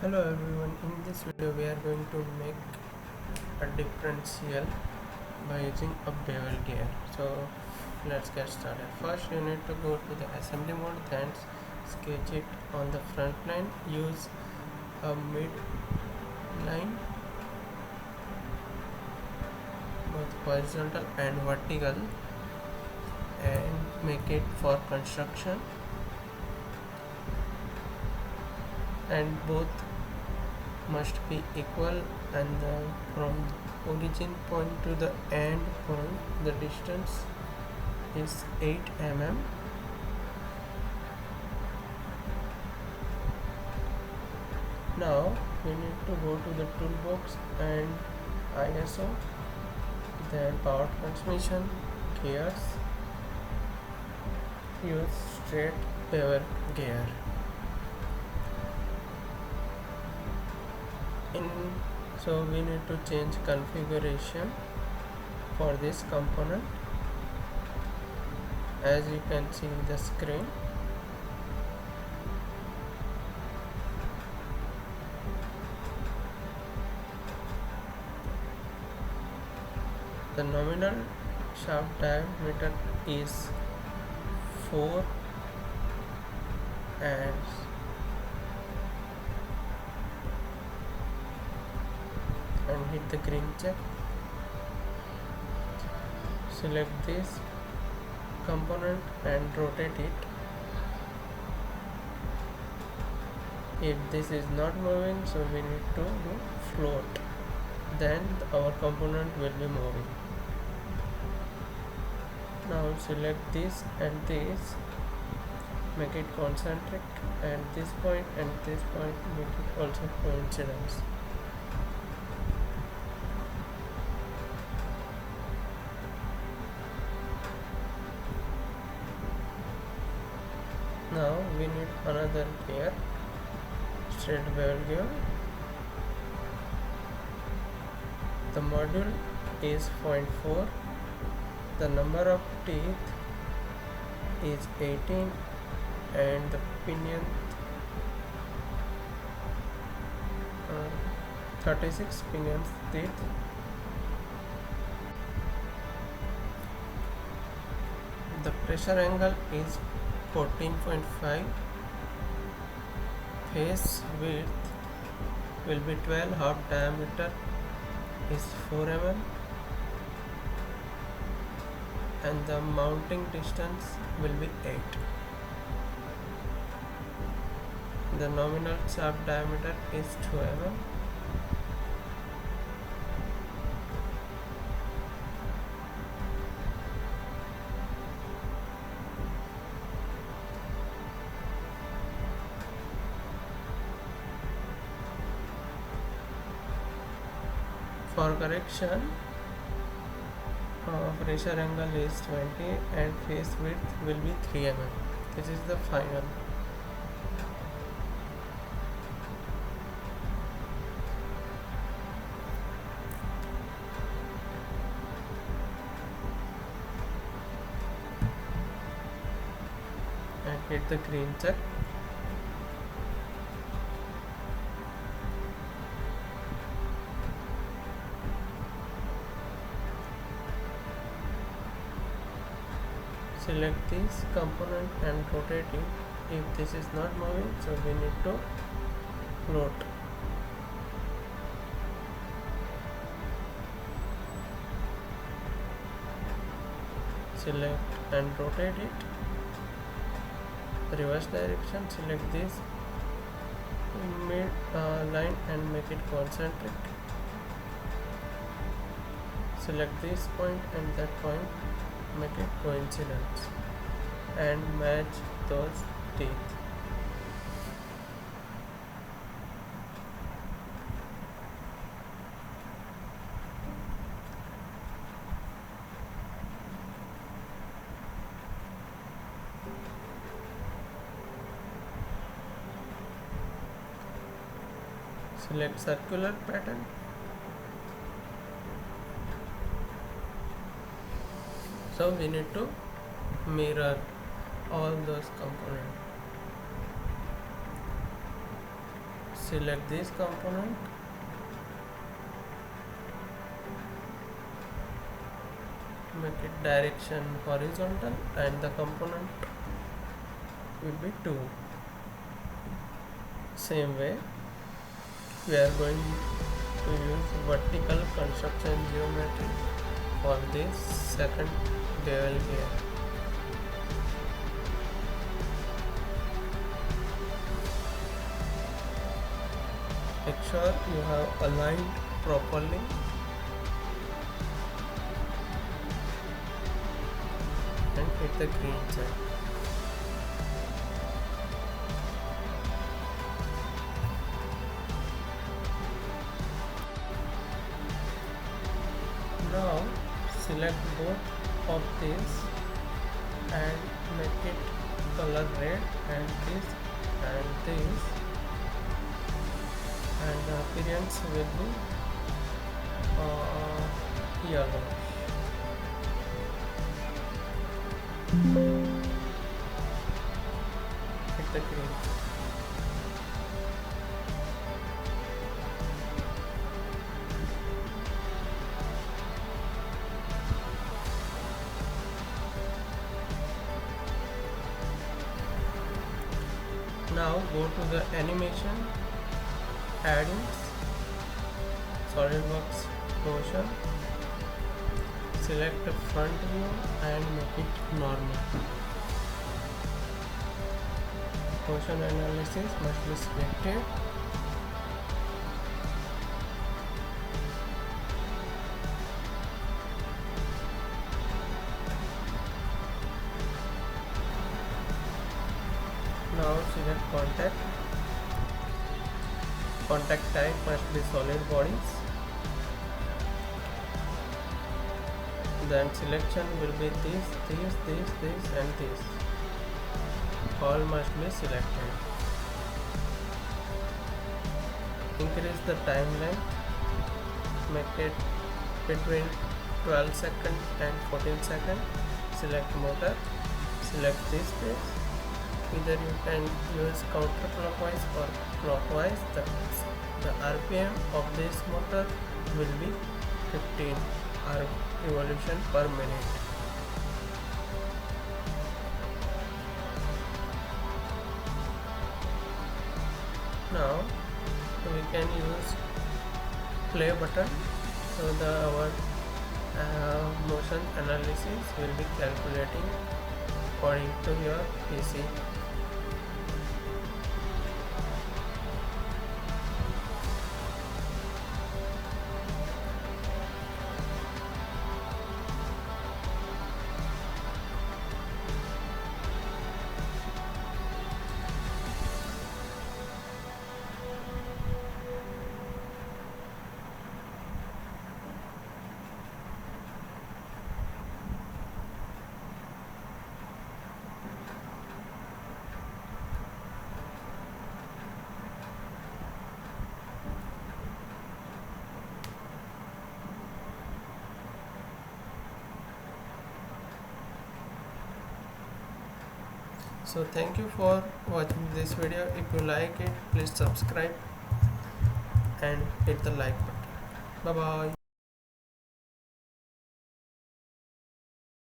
Hello everyone, in this video we are going to make a differential by using a bevel gear. So let's get started. First you need to go to the assembly mode, then sketch it on the front line. Use a mid line, both horizontal and vertical, and make it for construction, and both must be equal, and from origin point to the end point the distance is 8 mm. Now we need to go to the toolbox and ISO, then power transmission, gears, use straight bevel gear. So we need to change configuration for this component. As you can see in the screen, the nominal shaft diameter is 4 and hit the green check. Select this component and rotate it. If this is not moving, so we need to do float, then our component will be moving. Now select this and this, make it concentric, and this point and this point make it also coincidence. Now we need another gear, straight bevel gear. The module is 0.4. The number of teeth is 18, and the pinion 36 pinions teeth. The pressure angle is 14.5. Face width will be 12. Half diameter is 4 mm, and the mounting distance will be 8. The nominal shaft diameter is 2 mm. For correction, pressure angle is 20 and face width will be 3 mm. This is the final. And hit the green check. Select this component and rotate it. If this is not moving, so we need to float. Select and rotate it. Reverse direction, select this mid line and make it concentric. Select this point and that point, make it coincidence, and match those teeth. Select circular pattern. So we need to mirror all those components. select this component, make it direction horizontal, and the component will be 2. Same way we are going to use vertical construction geometry for this second bevel gear. Make sure you have aligned properly. And hit the green side. Now select both of these and make it color red, and this and this, and the appearance will be yellow. Hit the green. Now go to the animation, add-ins, SolidWorks motion, select the front view and make it normal. Motion analysis must be selected. Now select contact. Contact type must be solid bodies. Then selection will be this, and this. All must be selected. Increase the time length. Make it between 12 seconds and 14 seconds. Select motor. Select this page. Either you can use counterclockwise or clockwise. The RPM of this motor will be 15 revolution per minute. Now we can use play button, so our motion analysis will be calculating according to your PC. So thank you for watching this video. If you like it, please subscribe and hit the like button. Bye bye.